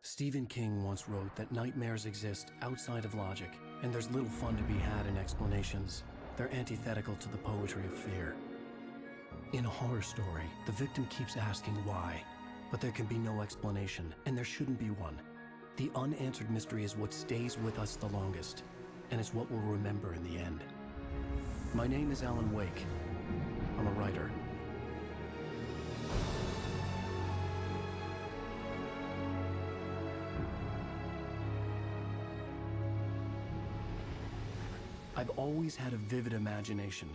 Stephen King once wrote that nightmares exist outside of logic, and there's little fun to be had in explanations. They're antithetical to the poetry of fear. In a horror story, the victim keeps asking why, but there can be no explanation, and there shouldn't be one. The unanswered mystery is what stays with us the longest, and it's what we'll remember in the end. My name is Alan Wake. I'm a writer. I've always had a vivid imagination,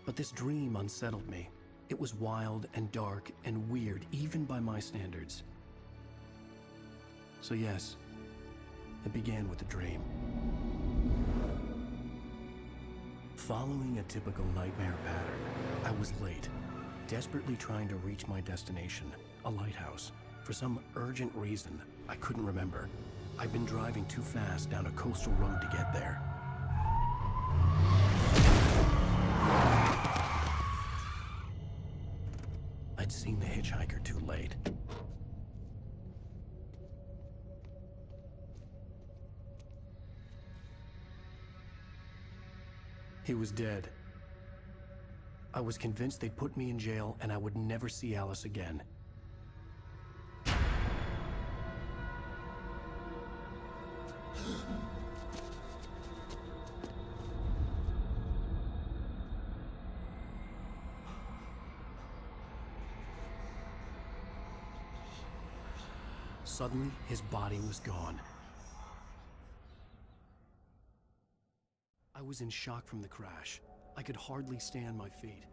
but this dream unsettled me. It was wild and dark and weird, even by my standards. So yes, it began with a dream. Following a typical nightmare pattern, I was late, desperately trying to reach my destination, a lighthouse. For some urgent reason, I couldn't remember. I'd been driving too fast down a coastal road to get there. I'd seen the hitchhiker too late. He was dead. I was convinced they'd put me in jail and I would never see Alice again. Suddenly, his body was gone. I was in shock from the crash. I could hardly stand my feet.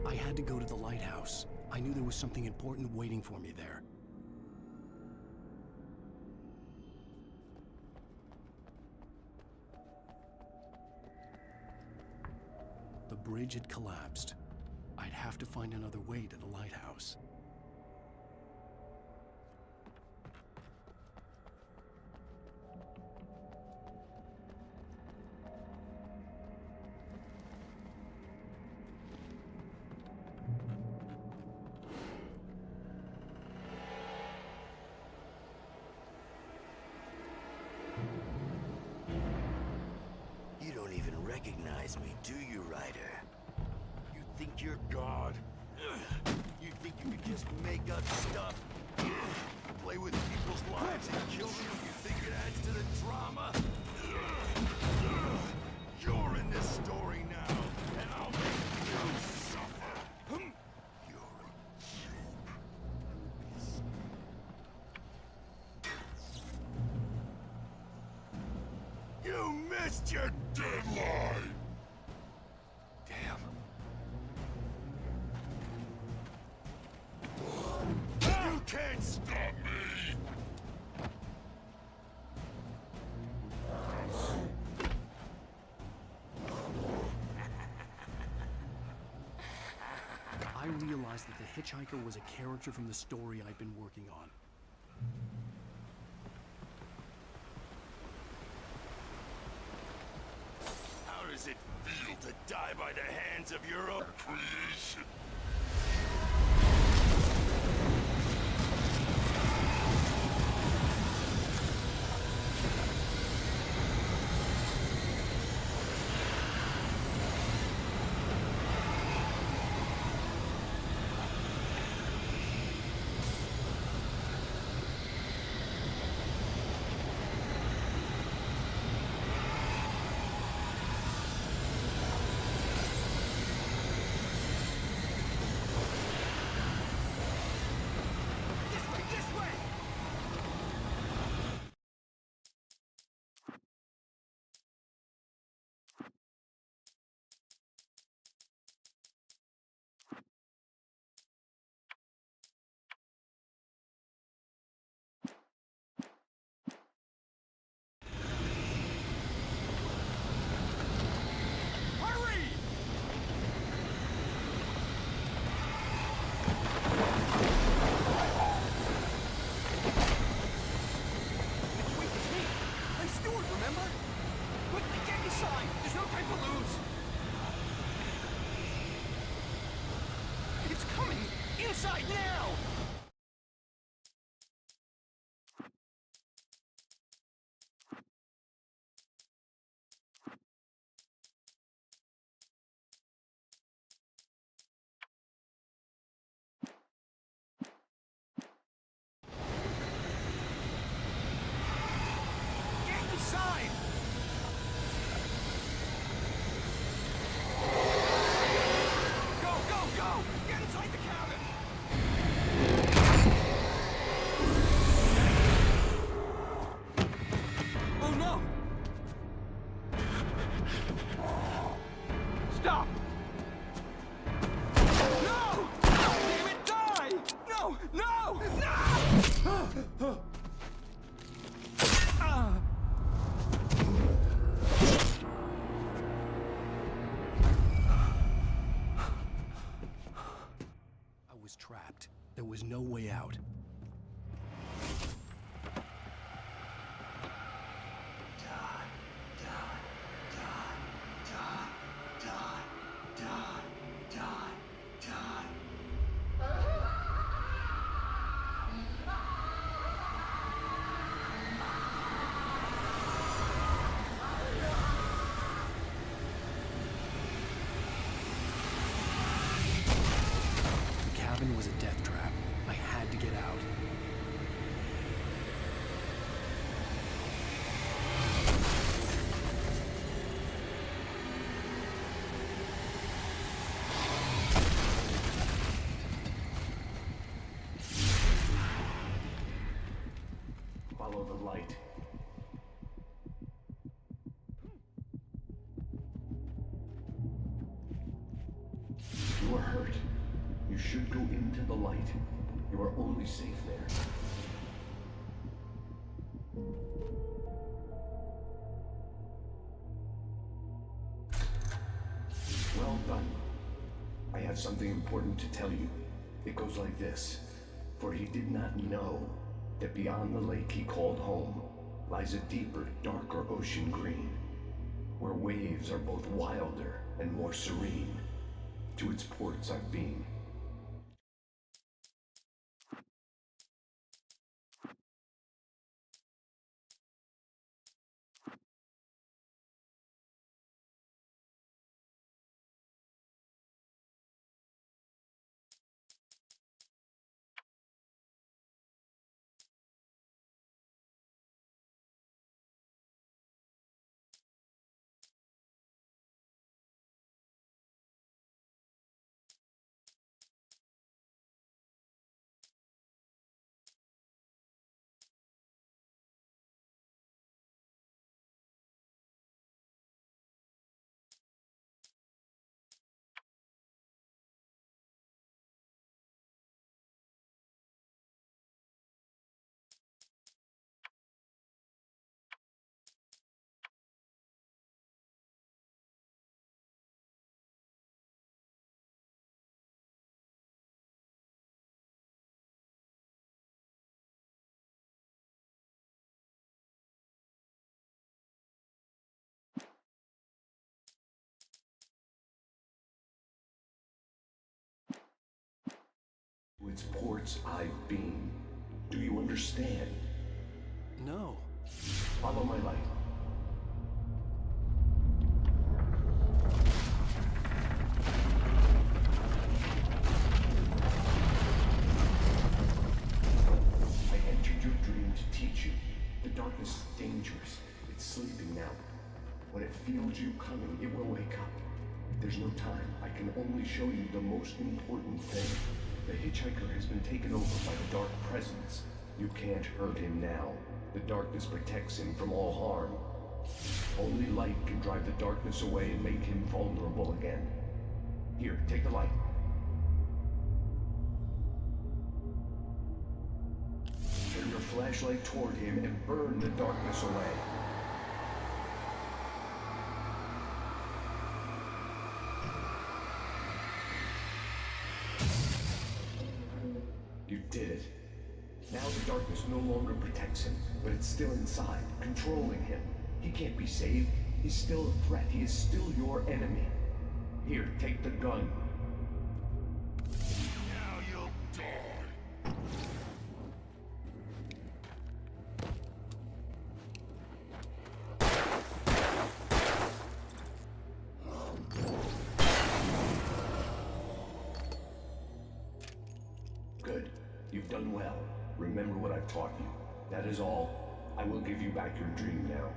I had to go to the lighthouse. I knew there was something important waiting for me there. The bridge had collapsed. I'd have to find another way to the lighthouse. Recognize me, do you, Ryder? You think you're God? You think you can just make up stuff? Play with people's lives and kill them when you think it adds to the drama? You're in this story now, and I'll make you suffer. You're a joke. You missed your deadline! Damn. You can't stop me! I realized that the hitchhiker was a character from the story I'd been working on. How does it feel to die by the hands of your own creation? inside now! Get inside! Go, go, go! Get inside the cabin! Oh no! Stop! No! Damn it, die! No! No! No! I was trapped. There was no way out. The cabin was a death trap. I had to get out. Follow the light. You are hurt. You should go into the light. You are only safe there. Well done. I have something important to tell you. It goes like this. For he did not know that beyond the lake he called home lies a deeper, darker ocean green, where waves are both wilder and more serene. To its ports I've been. To its ports I've been. Do you understand? No. Follow my light. I entered your dream to teach you. The darkness is dangerous. It's sleeping now. When it feels you coming, it will wake up. There's no time. I can only show you the most important thing. The hitchhiker has been taken over by the dark presence. You can't hurt him now. The darkness protects him from all harm. Only light can drive the darkness away and make him vulnerable again. Here, take the light. Turn your flashlight toward him and burn the darkness away. You did it. Now the darkness no longer protects him, but it's still inside, controlling him. He can't be saved. He's still a threat. He is still your enemy. Here, take the gun. Now you'll done well. Remember what I've taught you. That is all. I will give you back your dream now.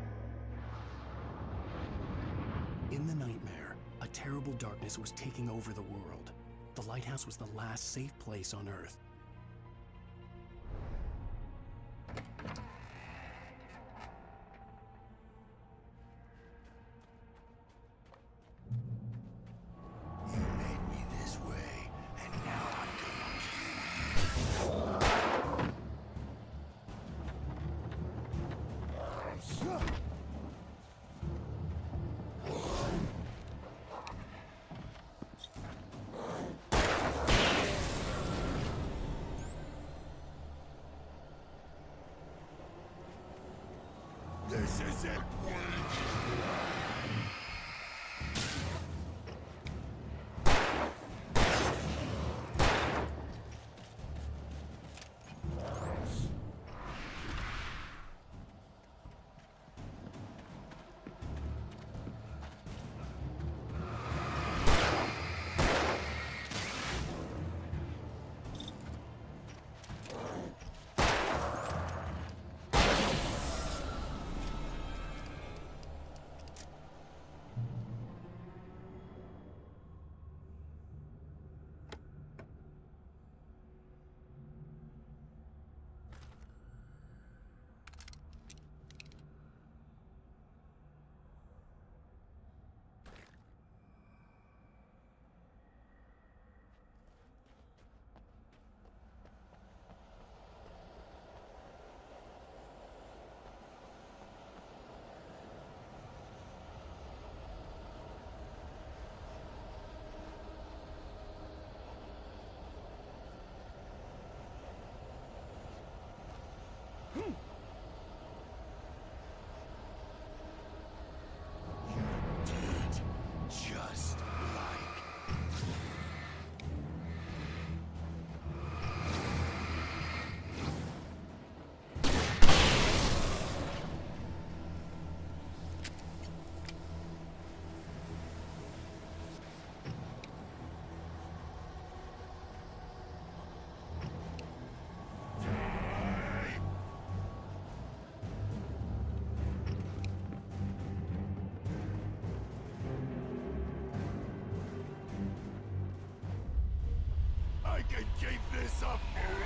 In the nightmare, a terrible darkness was taking over the world. The lighthouse was the last safe place on Earth. You made me this way, and now I'm gonna... This is it. Just like... I can keep this up forever!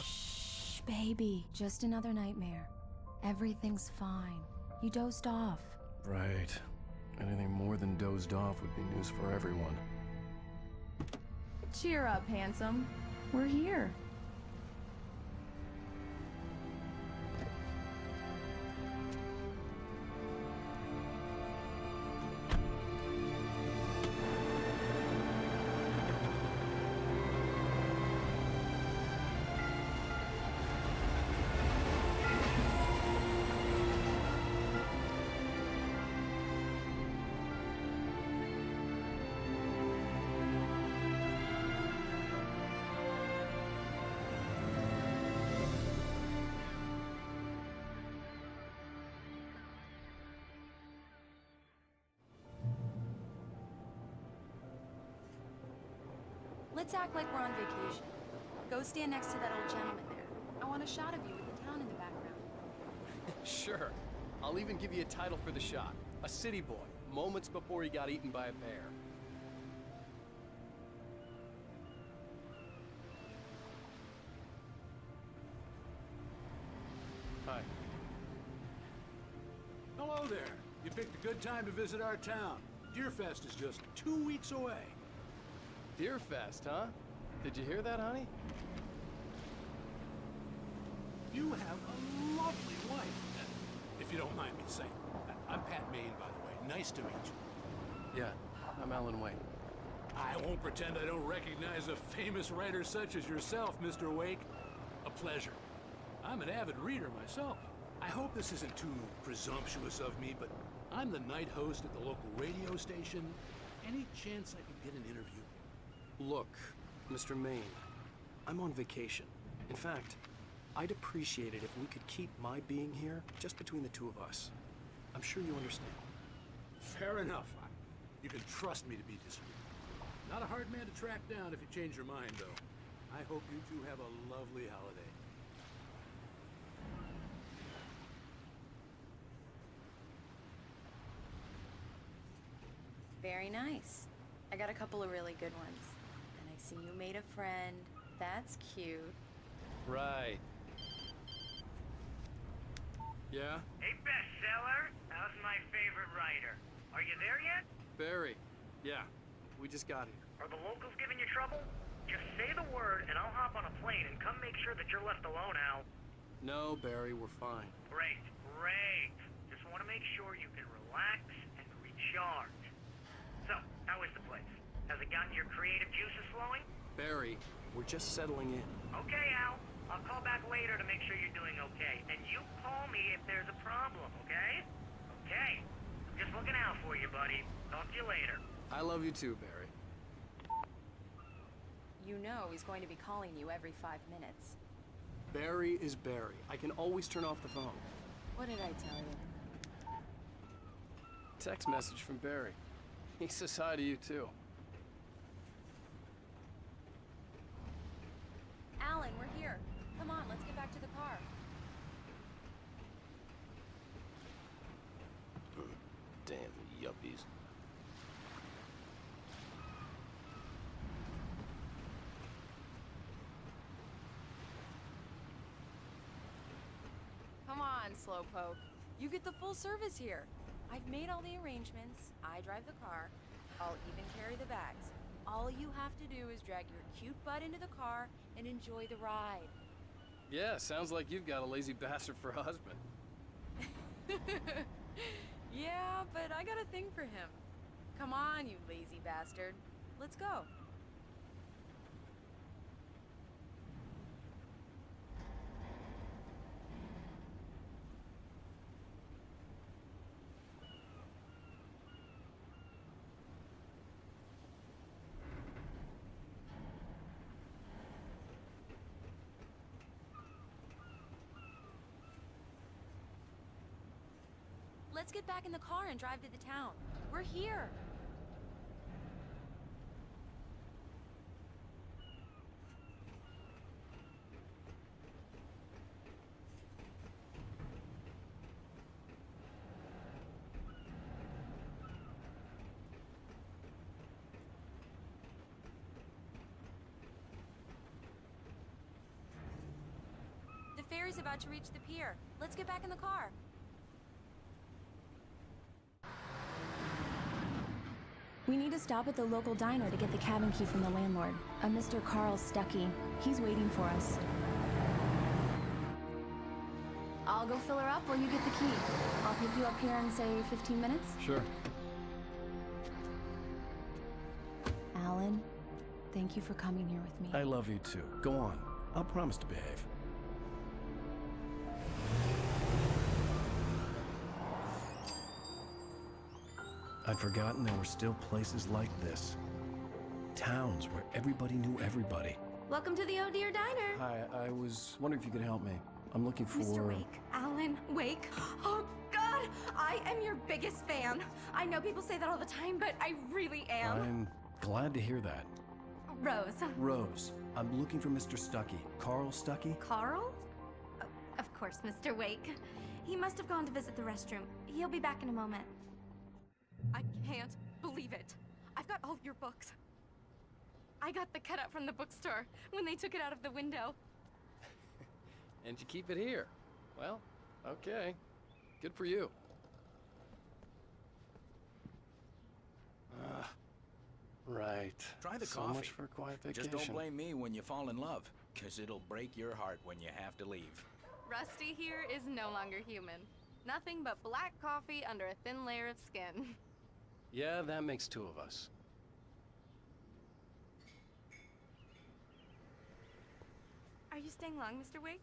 Shh, baby. Just another nightmare. Everything's fine. You dozed off. Right. Anything more than dozed off would be news for everyone. Cheer up, handsome. We're here. Let's act like we're on vacation. Go stand next to that old gentleman there. I want a shot of you with the town in the background. Sure. I'll even give you a title for the shot. A city boy, moments before he got eaten by a bear. Hi. Hello there. You picked a good time to visit our town. Deerfest is just 2 weeks away. Deerfest, huh? Did you hear that, honey? You have a lovely wife, if you don't mind me saying. I'm Pat Maine, by the way. Nice to meet you. Yeah, I'm Alan Wake. I won't pretend I don't recognize a famous writer such as yourself, Mr. Wake. A pleasure. I'm an avid reader myself. I hope this isn't too presumptuous of me, but I'm the night host at the local radio station. Any chance I could get an interview? Look, Mr. Maine, I'm on vacation. In fact, I'd appreciate it if we could keep my being here just between the two of us. I'm sure you understand. Fair enough. You can trust me to be discreet. Not a hard man to track down if you change your mind, though. I hope you two have a lovely holiday. Very nice. I got a couple of really good ones. And I see you made a friend. That's cute. Right. Yeah? Hey, bestseller. How's my favorite writer? Are you there yet? Barry. Yeah, we just got here. Are the locals giving you trouble? Just say the word and I'll hop on a plane and come make sure that you're left alone, Al. No, Barry, we're fine. Great, great. Just want to make sure you can relax and recharge. So, how is the place? Has it gotten your creative juices flowing? Barry, we're just settling in. Okay, Al. I'll call back later to make sure you're doing okay. And you call me if there's a problem, okay? Okay. Just looking out for you, buddy. Talk to you later. I love you too, Barry. You know he's going to be calling you every 5 minutes. Barry is Barry. I can always turn off the phone. What did I tell you? Text message from Barry. He says hi to you too. Alan, we're here. Come on, let's get back to the car. Damn yuppies. Come on, Slowpoke. You get the full service here. I've made all the arrangements. I drive the car. I'll even carry the bags. All you have to do is drag your cute butt into the car and enjoy the ride. Yeah, sounds like you've got a lazy bastard for a husband. Yeah, but I got a thing for him. Come on, you lazy bastard. Let's go. Let's get back in the car and drive to the town. We're here. The ferry's about to reach the pier. Let's get back in the car. We need to stop at the local diner to get the cabin key from the landlord, a Mr. Carl Stuckey. He's waiting for us. I'll go fill her up while you get the key. I'll pick you up here in, say, 15 minutes? Sure. Alan, thank you for coming here with me. I love you too. Go on. I'll promise to behave. I'd forgotten there were still places like this. Towns where everybody knew everybody. Welcome to the Oh Dear Diner. Hi, I was wondering if you could help me. I'm looking for... Mr. Wake. Alan Wake. Oh, God! I am your biggest fan. I know people say that all the time, but I really am. I'm glad to hear that. Rose. Rose, I'm looking for Mr. Stuckey. Carl Stuckey? Carl? Of course, Mr. Wake. He must have gone to visit the restroom. He'll be back in a moment. I can't believe it. I've got all of your books. I got the cutout from the bookstore when they took it out of the window. And you keep it here. Well, okay. Good for you. Right. Try the so coffee. much for a quiet vacation. Just don't blame me when you fall in love, because it'll break your heart when you have to leave. Rusty here is no longer human. Nothing but black coffee under a thin layer of skin. Yeah, that makes two of us. Are you staying long, Mr. Wake?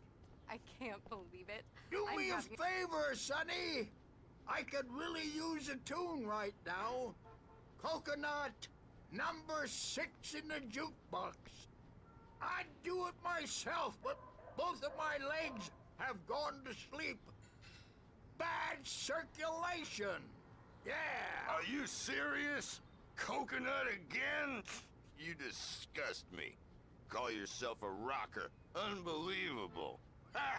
I can't believe it. Do I'm me a having- favor, Sonny. I could really use a tune right now. Coconut, number 6 in the jukebox. I'd do it myself, but both of my legs have gone to sleep. Bad circulation. Yeah. Are you serious? Coconut again? You disgust me. Call yourself a rocker. Unbelievable. Ha!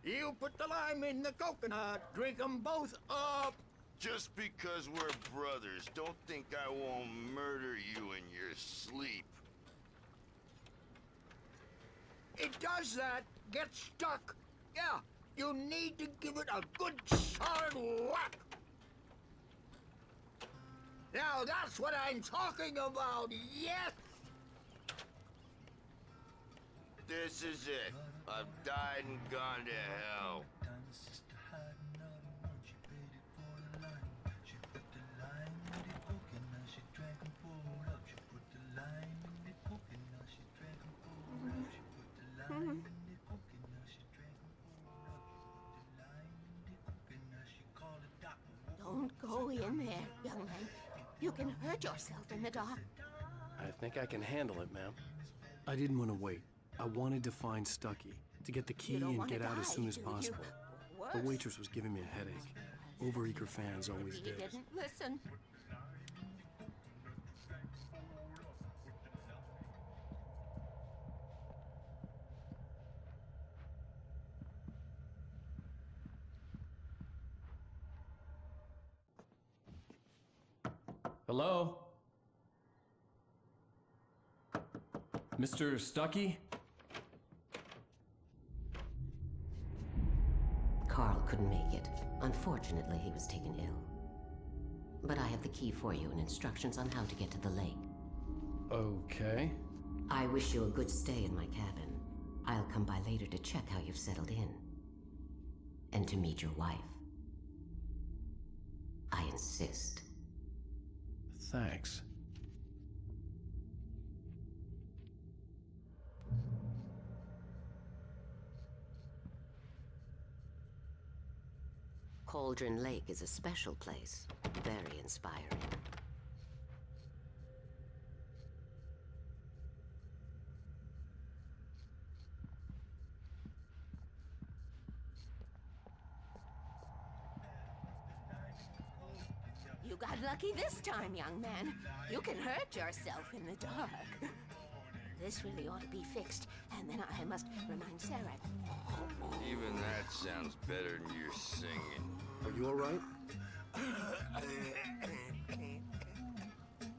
You put the lime in the coconut. Drink 'em both up. Just because we're brothers, don't think I won't murder you in your sleep. It does that. Get stuck. Yeah, you need to give it a good solid whack. Now that's what I'm talking about, yes! This is it. I've died and gone to hell. Don't go in there, young man. You can hurt yourself in the dark. I think I can handle it, ma'am. I didn't want to wait. I wanted to find Stuckey, to get the key You don't and wanna get out as die, soon as do you? possible. Worse. The waitress was giving me a headache. Overeager fans always He did. didn't listen. Hello? Mr. Stuckey? Carl couldn't make it. Unfortunately, he was taken ill. But I have the key for you and instructions on how to get to the lake. Okay. I wish you a good stay in my cabin. I'll come by later to check how you've settled in. And to meet your wife. I insist. Thanks. Cauldron Lake is a special place. Very inspiring. You got lucky this time, young man. You can hurt yourself in the dark. This really ought to be fixed, and then I must remind Sarah. Even that sounds better than your singing. Are you all right?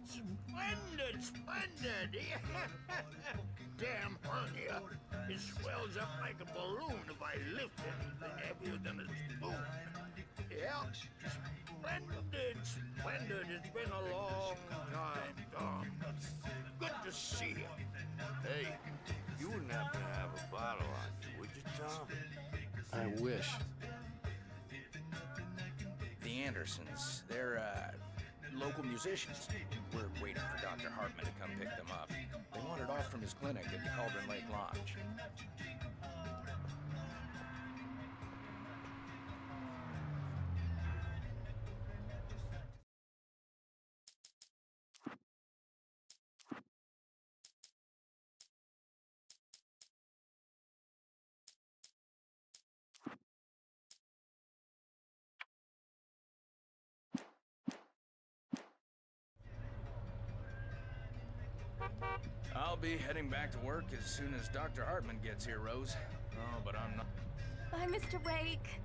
Splendid, splendid! Damn hernia. It swells up like a balloon if I lift anything heavier than a spoon. Yeah, splendid, splendid. It's been a long time, Tom. Good to see you. Hey, you wouldn't happen to have a bottle on you, would you, Tom? I wish. The Andersons, they're, local musicians. We're waiting for Dr. Hartman to come pick them up. They wandered off from his clinic at the Cauldron Lake Lodge. I'll be heading back to work as soon as Dr. Hartman gets here, Rose. Oh, but I'm not... Bye, Mr. Wake.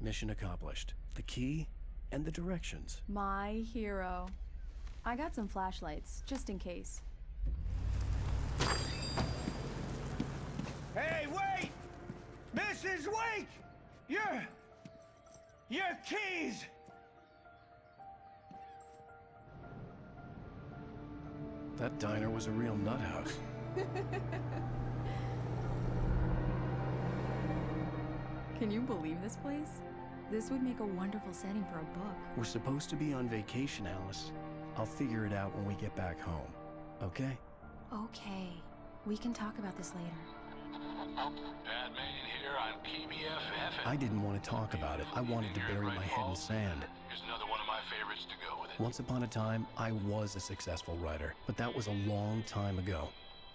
Mission accomplished. The key and the directions. My hero. I got some flashlights, just in case. Hey, wait! Mrs. Wake! Your keys! That diner was a real nut house. Can you believe this place? This would make a wonderful setting for a book. We're supposed to be on vacation, Alice. I'll figure it out when we get back home. Okay? Okay. We can talk about this later. Bad man here, I'm PBFF. I didn't want to talk about it. I wanted to bury my head in sand. Here's another one of my favorites to go with it. Once upon a time, I was a successful writer, but that was a long time ago.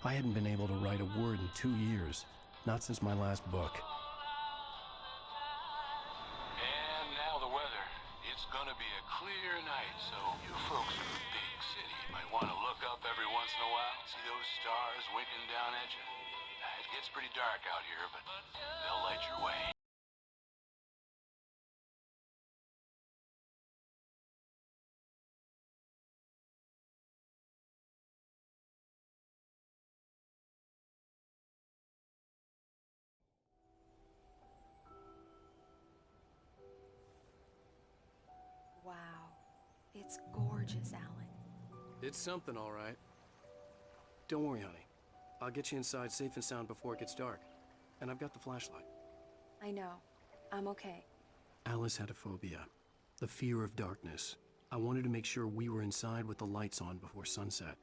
I hadn't been able to write a word in 2 years, not since my last book. And now the weather. It's gonna be a clear night, so you folks in the big city might want to look up every once in a while. See those stars winking down at you? It gets pretty dark out here, but they'll light your way. Wow. It's gorgeous, Alan. It's something, all right. Don't worry, honey. I'll get you inside safe and sound before it gets dark. And I've got the flashlight. I know. I'm okay. Alice had a phobia, the fear of darkness. I wanted to make sure we were inside with the lights on before sunset.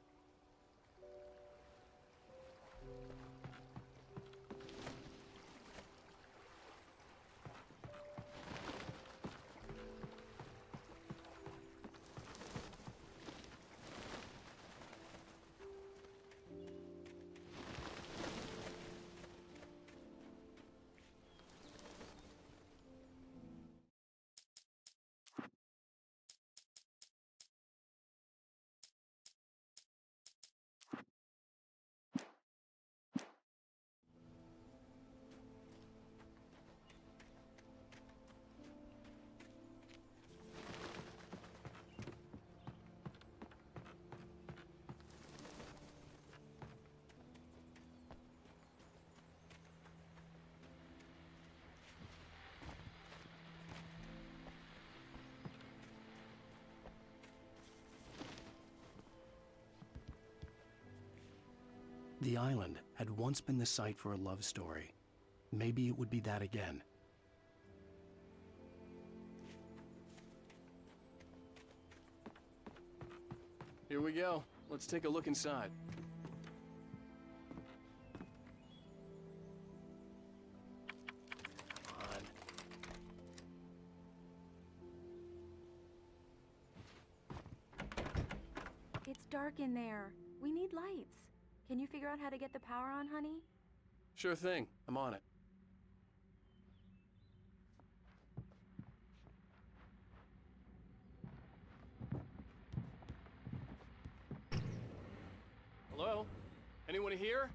The island had once been the site for a love story. Maybe it would be that again. Here we go. Let's take a look inside. It's dark in there. We need lights. Can you figure out how to get the power on, honey? Sure thing. I'm on it. Hello? Anyone here?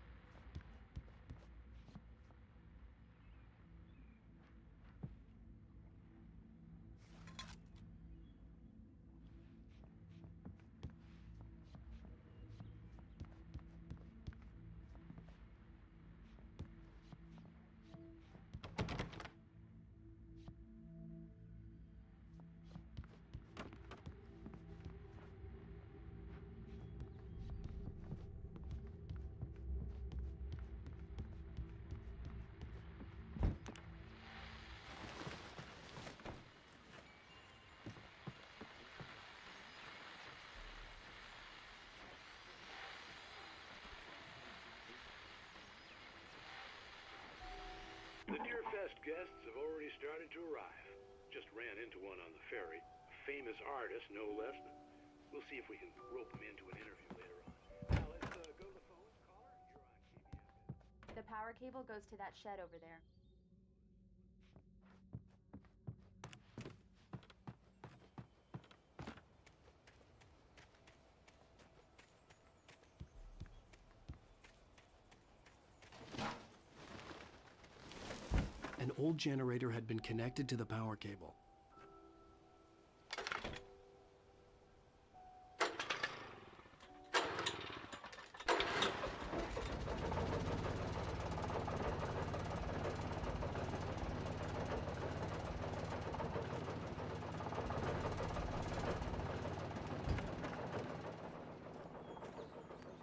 The Deerfest guests have already started to arrive. Just ran into one on the ferry. A famous artist, no less. We'll see if we can rope him into an interview later on. Now, let's go to the phones. Caller, you're on KBF. The power cable goes to that shed over there. old generator had been connected to the power cable.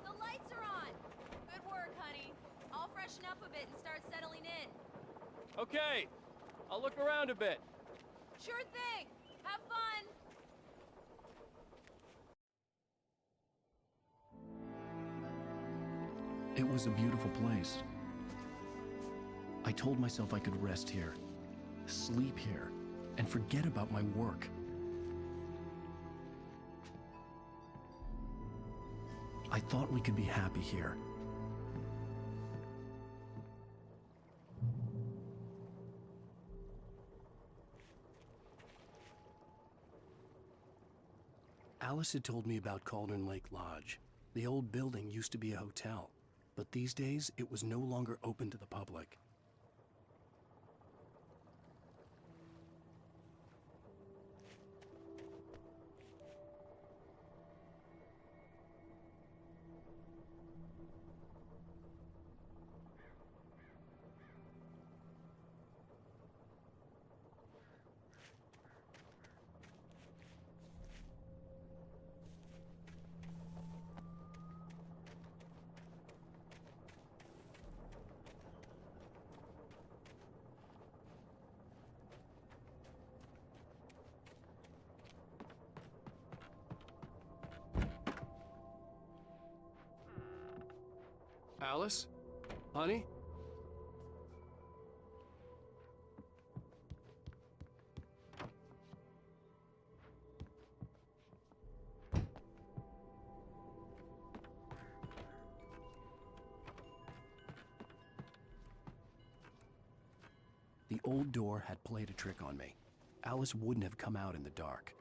The lights are on! Good work, honey. I'll freshen up a bit and start settling in. Okay, I'll look around a bit. Sure thing! Have fun! It was a beautiful place. I told myself I could rest here, sleep here, and forget about my work. I thought we could be happy here. Alice had told me about Cauldron Lake Lodge. The old building used to be a hotel, but these days it was no longer open to the public. Alice? Honey? The old door had played a trick on me. Alice wouldn't have come out in the dark.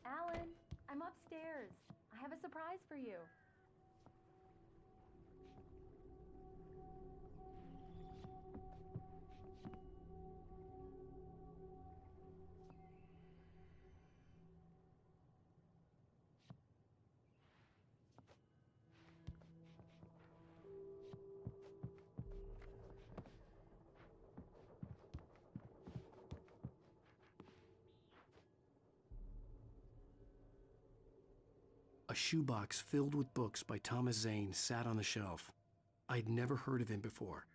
Alan, I'm upstairs. I have a surprise for you. A shoebox filled with books by Thomas Zane sat on the shelf. I'd never heard of him before.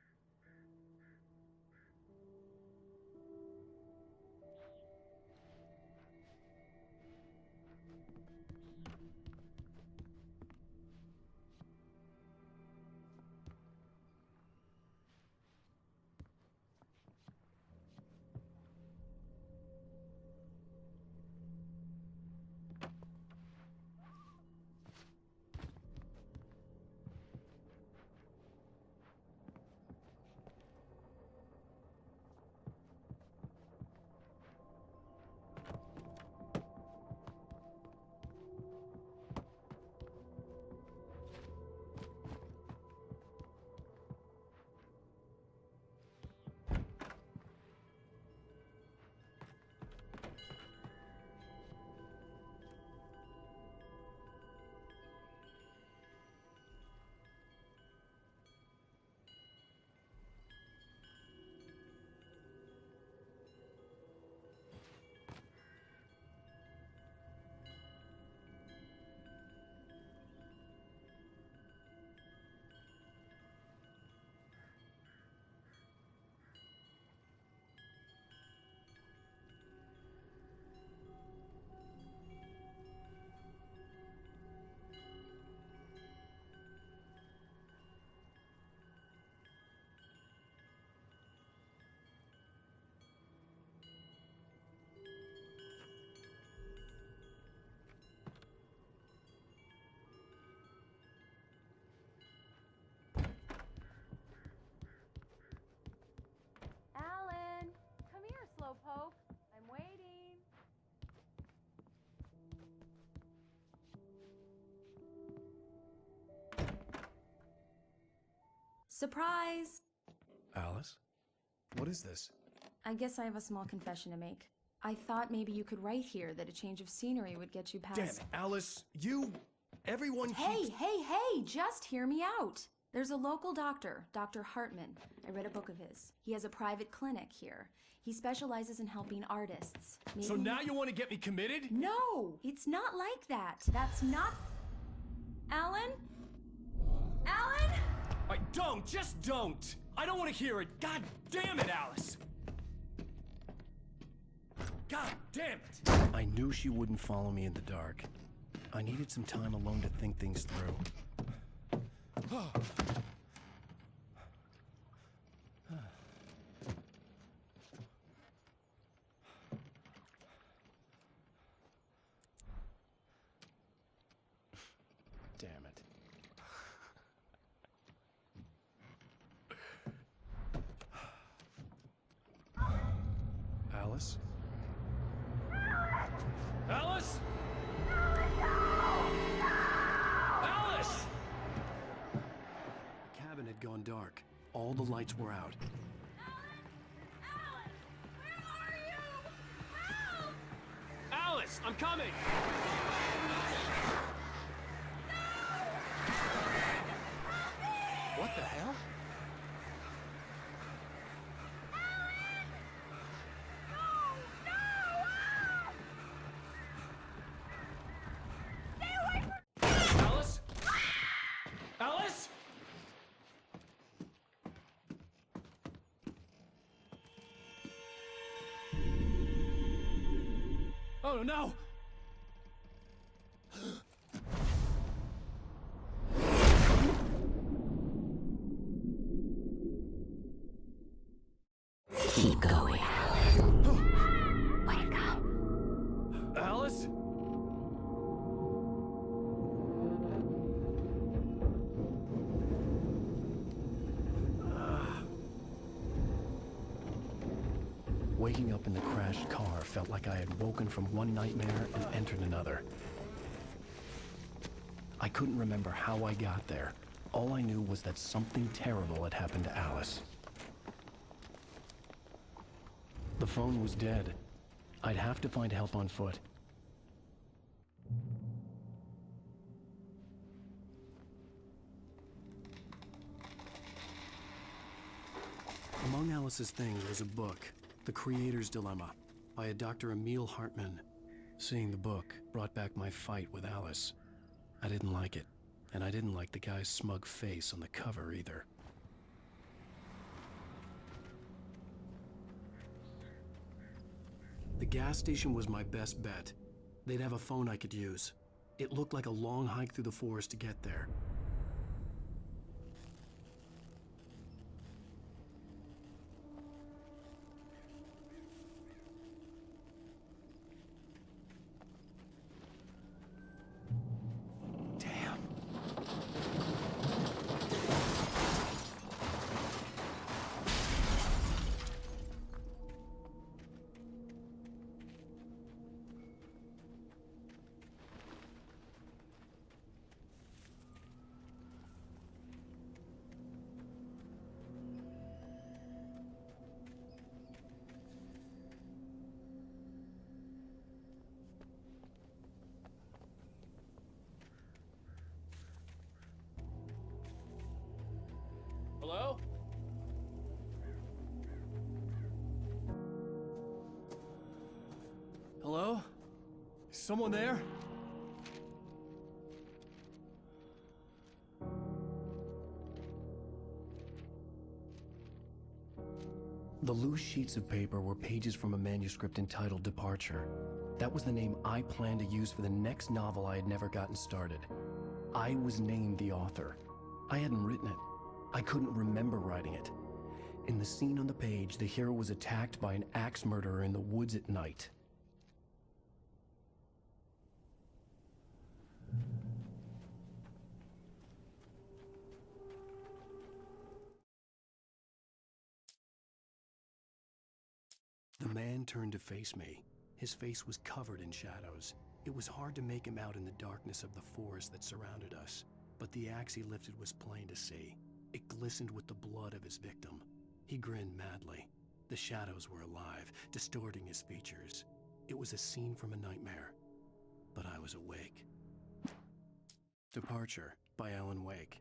Surprise! Alice? What is this? I guess I have a small confession to make. I thought maybe you could write here that a change of scenery would get you past... Damn it, Alice, everyone Hey, hey, just hear me out! There's a local doctor, Dr. Hartman. I read a book of his. He has a private clinic here. He specializes in helping artists. Maybe... So now you want to get me committed? No, it's not like that. That's not... Alan? Alan? Just don't! I don't want to hear it! God damn it, Alice! God damn it! I knew she wouldn't follow me in the dark. I needed some time alone to think things through. Damn it. Alice? Alice? Alice! The cabin had gone dark. All the lights were out. Alice, I'm coming! What the hell? Alice? Alice? Oh no! Keep going. Wake up. Alice? Waking up in the crashed car felt like I had woken from one nightmare and entered another. I couldn't remember how I got there. All I knew was that something terrible had happened to Alice. The phone was dead. I'd have to find help on foot. Among Alice's things was a book, The Creator's Dilemma, by a Dr. Emil Hartman. Seeing the book brought back my fight with Alice. I didn't like it, and I didn't like the guy's smug face on the cover either. The gas station was my best bet. They'd have a phone I could use. It looked like a long hike through the forest to get there. Hello? Hello? Is someone there? The loose sheets of paper were pages from a manuscript entitled Departure. That was the name I planned to use for the next novel I had never gotten started. I was named the author. I hadn't written it. I couldn't remember writing it. In the scene on the page, the hero was attacked by an axe murderer in the woods at night. The man turned to face me. His face was covered in shadows. It was hard to make him out in the darkness of the forest that surrounded us, but the axe he lifted was plain to see. It glistened with the blood of his victim. He grinned madly. The shadows were alive, distorting his features. It was a scene from a nightmare, but I was awake. Departure by Alan Wake.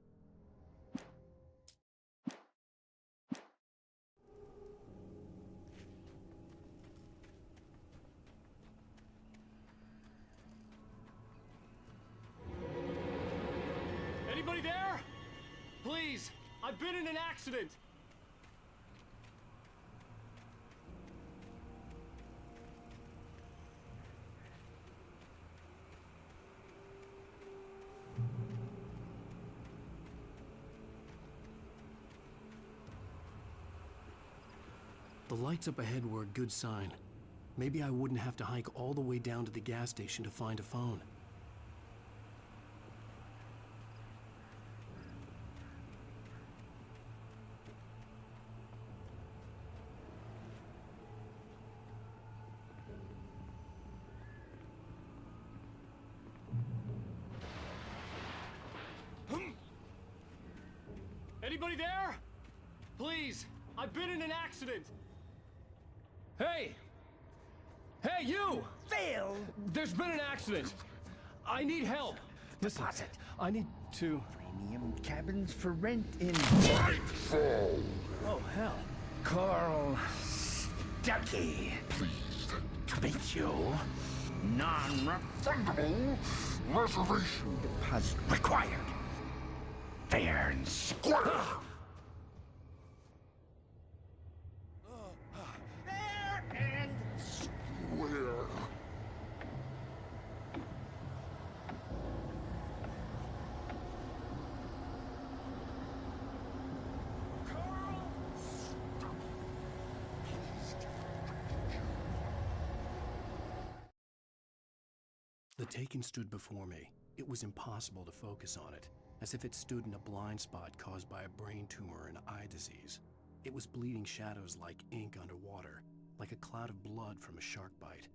Anybody there? Please, I've been in an accident. The lights up ahead were a good sign. Maybe I wouldn't have to hike all the way down to the gas station to find a phone. Anybody there? Please, I've been in an accident. Hey! Hey, you! Phil! There's been an accident. I need help. Listen, Deposit. I need to... Premium cabins for rent in... Nightfall! Oh, hell. Carl Stuckey. Pleased To meet you. Non-refundable reservation deposit required. Fair and square. Fair and where? The Taken stood before me. It was impossible to focus on it, as if it stood in a blind spot caused by a brain tumor and eye disease. It was bleeding shadows like ink underwater, like a cloud of blood from a shark bite.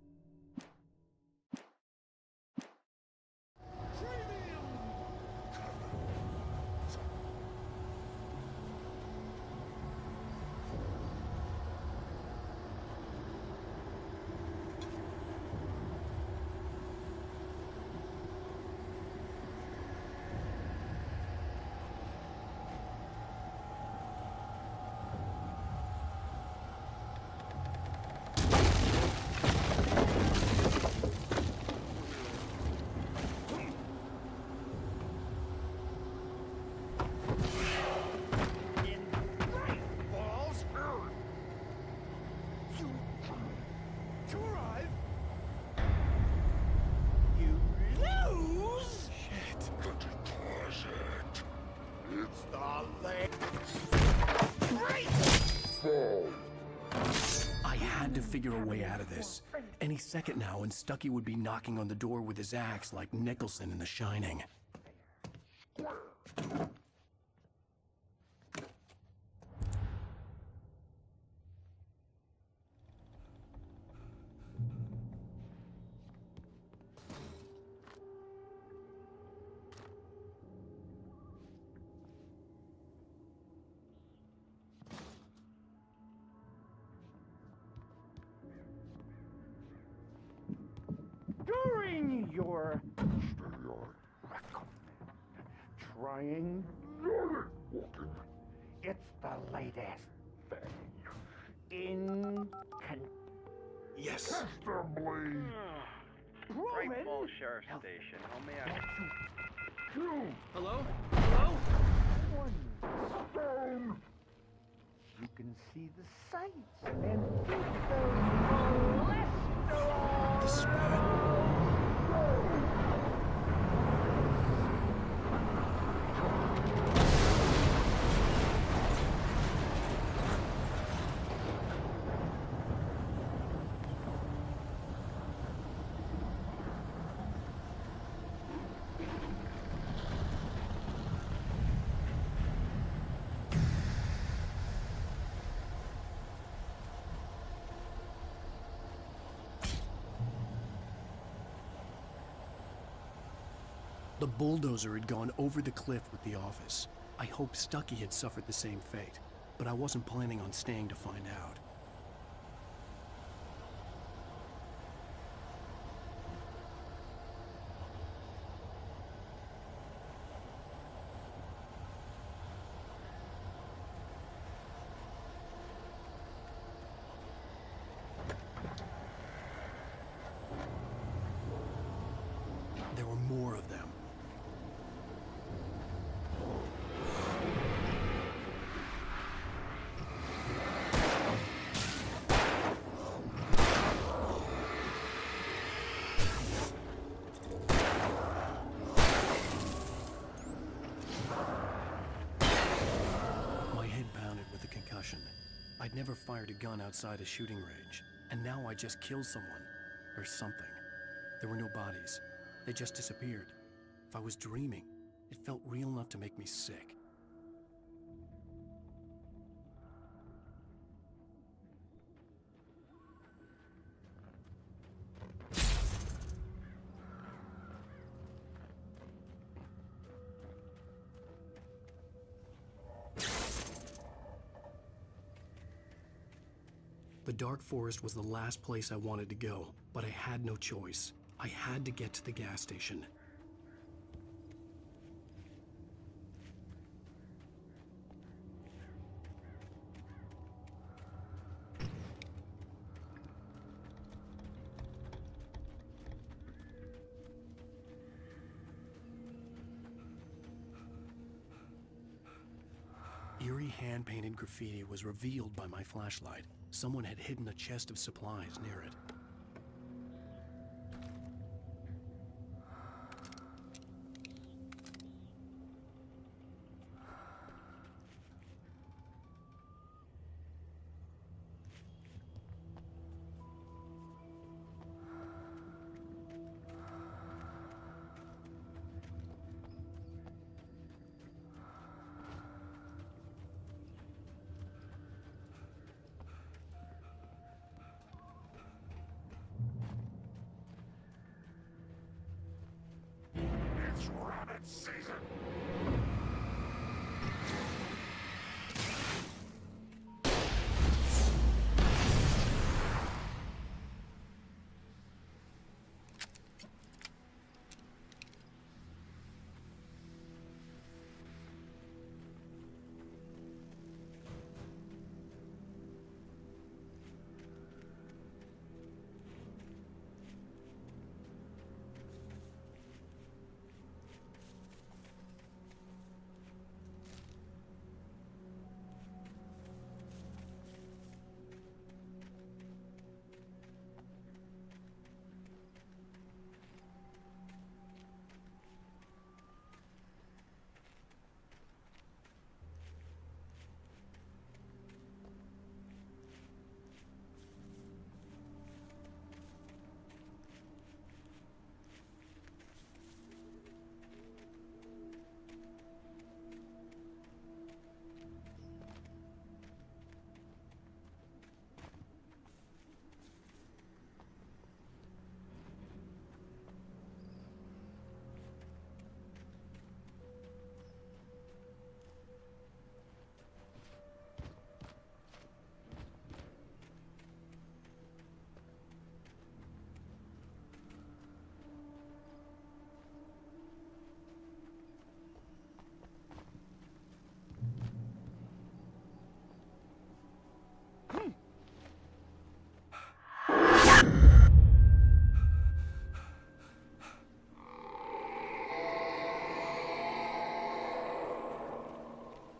I had to figure a way out of this. Any second now, and Stuckey would be knocking on the door with his axe like Nicholson in The Shining. During your trying it's the latest thing in Yes. proven. Great Falls Sheriff Station. How may I... Hello? Hello? Stone. You can see the sights and keep those cholesterol. The spirit. The bulldozer had gone over the cliff with the office. I hoped Stucky had suffered the same fate, but I wasn't planning on staying to find out. There were more of them. My head pounded with the concussion. I'd never fired a gun outside a shooting range, and now I just killed someone. Or something. There were no bodies. They just disappeared. If I was dreaming, it felt real enough to make me sick. The dark forest was the last place I wanted to go, but I had no choice. I had to get to the gas station. Eerie hand-painted graffiti was revealed by my flashlight. Someone had hidden a chest of supplies near it. It's rabbit season!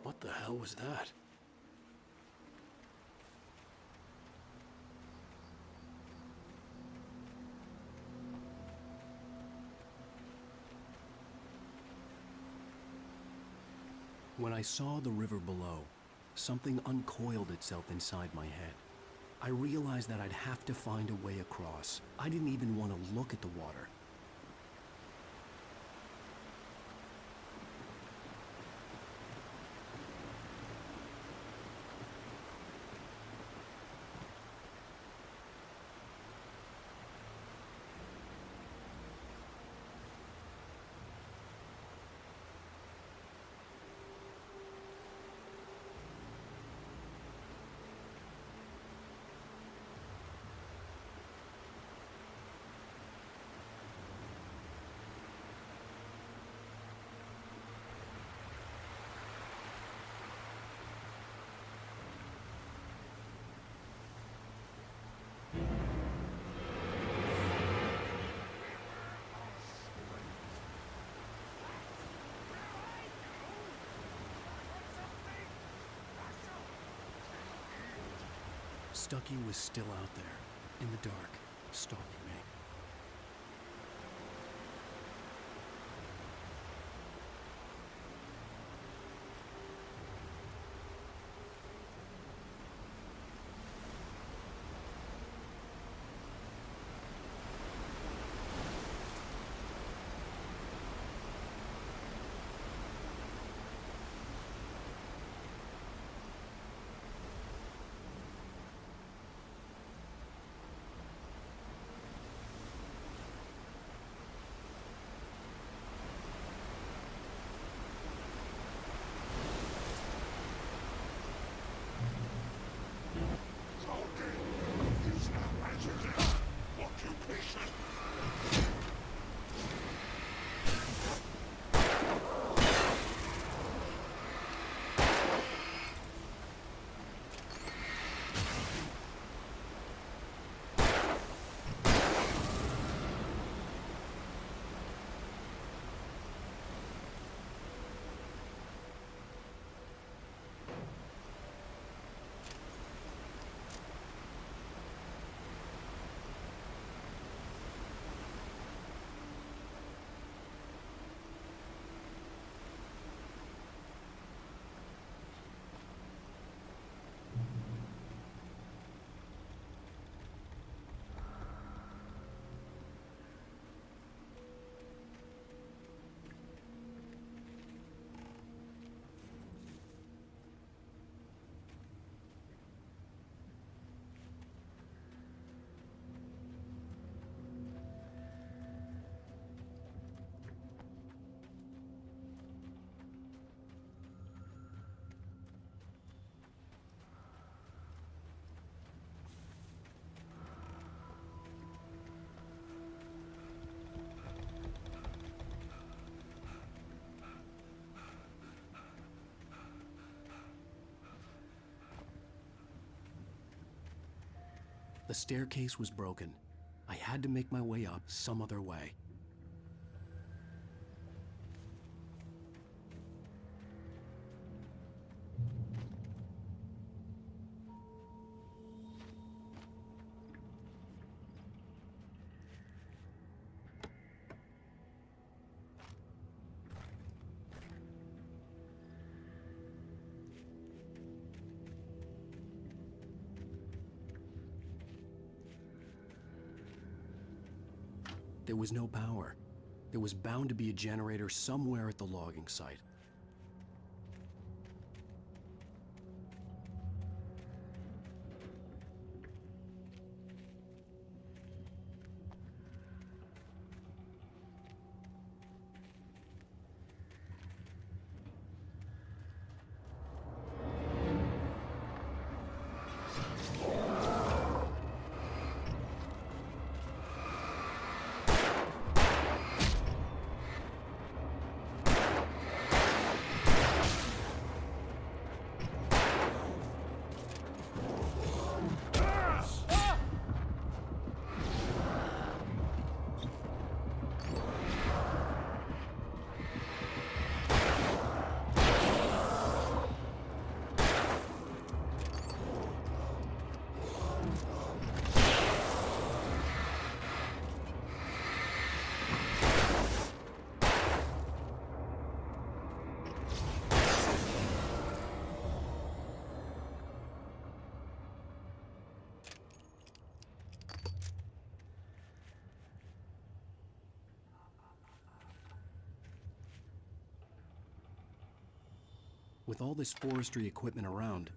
What the hell was that? When I saw the river below, something uncoiled itself inside my head. I realized that I'd have to find a way across. I didn't even want to look at the water. Stucky was still out there, in the dark, stalking me. The staircase was broken. I had to make my way up some other way. There was no power. There was bound to be a generator somewhere at the logging site. With all this forestry equipment around,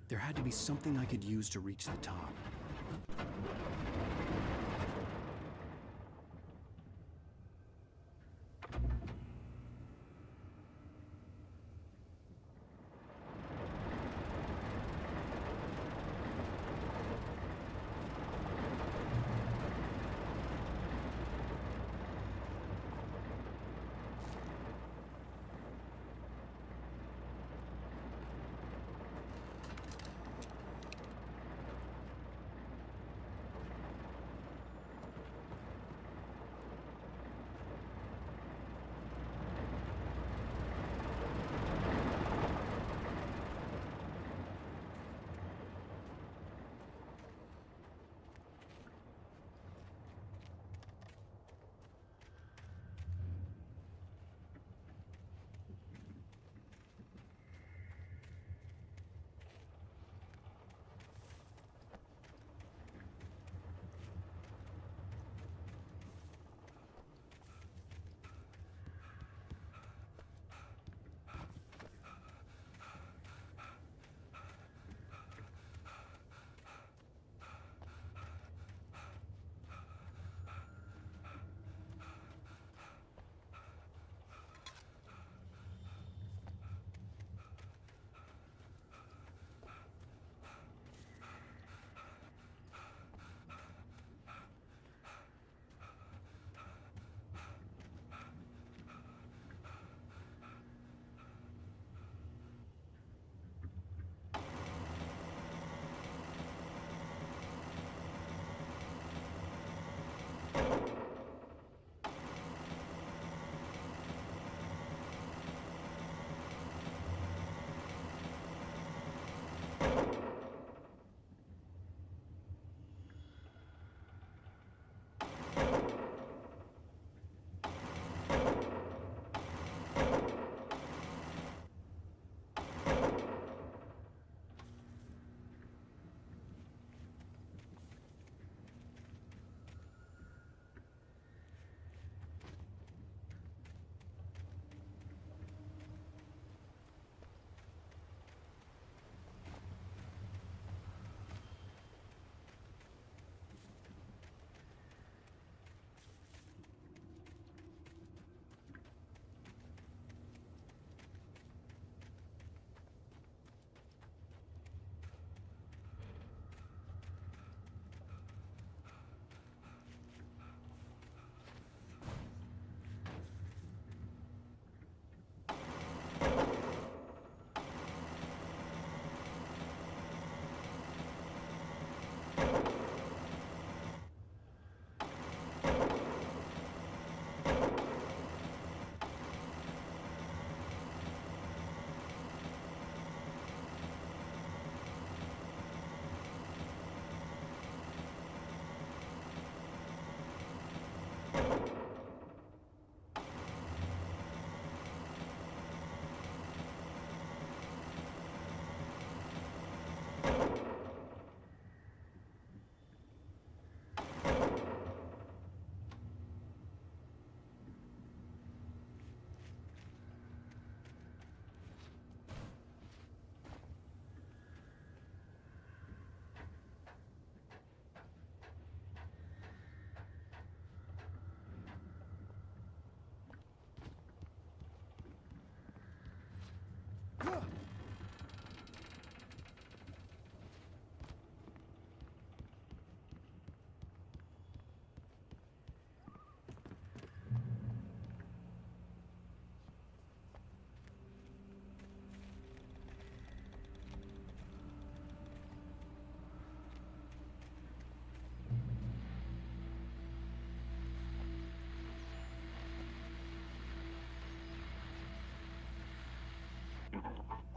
there had to be something I could use to reach the top.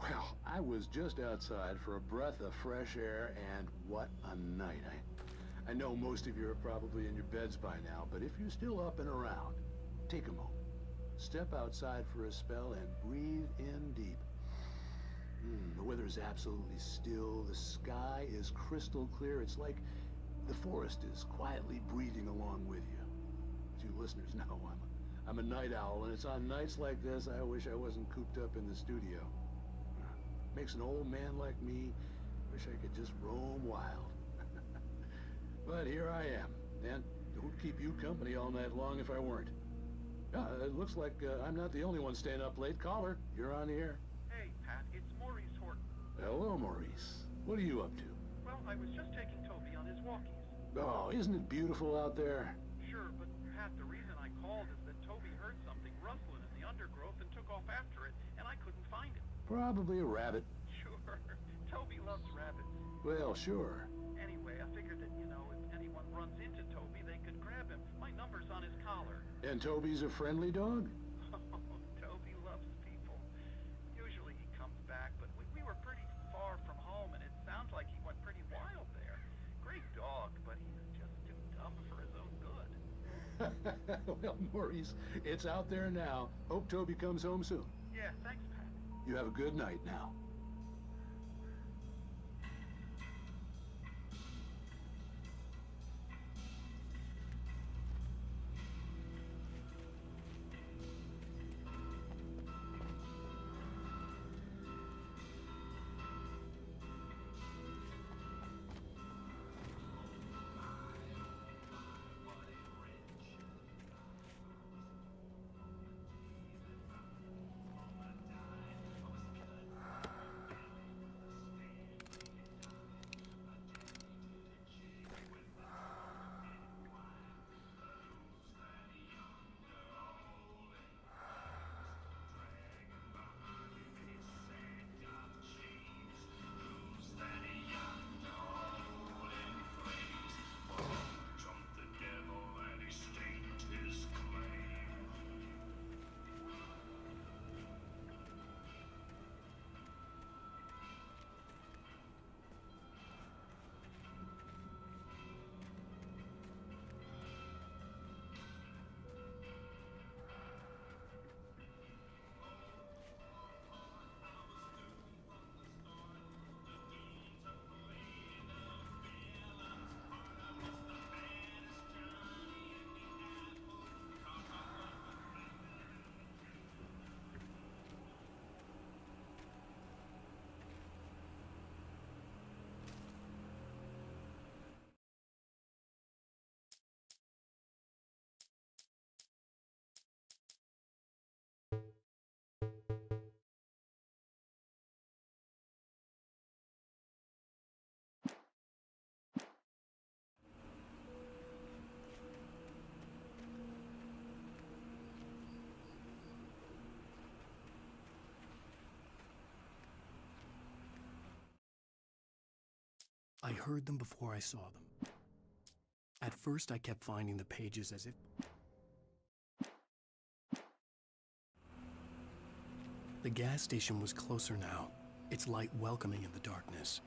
Well, I was just outside for a breath of fresh air, and what a night. I know most of you are probably in your beds by now, but if you're still up and around, take a moment. Step outside for a spell and breathe in deep. The weather is absolutely still. The sky is crystal clear. It's like the forest is quietly breathing along with you. As you listeners know, I'm a night owl, and it's on nights like this I wish I wasn't cooped up in the studio. Makes an old man like me wish I could just roam wild. But here I am, and don't keep you company all night long if I weren't. It looks like I'm not the only one staying up late. Caller, you're on the air. Hey, Pat, it's Maurice Horton. Hello, Maurice. What are you up to? Well, I was just taking Toby on his walkies. Oh, isn't it beautiful out there? Sure, but Pat, the reason I called is that Toby heard something rustling in the undergrowth and took off after it, and I couldn't find it. Probably a rabbit. Sure. Toby loves rabbits. Well, sure. Anyway, I figured that, if anyone runs into Toby, they could grab him. My number's on his collar. And Toby's a friendly dog? Toby loves people. Usually he comes back, but we were pretty far from home, and it sounds like he went pretty wild there. Great dog, but he's just too dumb for his own good. Well, Maurice, it's out there now. Hope Toby comes home soon. Yeah, thanks, Pat. You have a good night now. I heard them before I saw them. At first, I kept finding the pages as if... The gas station was closer now, its light welcoming in the darkness.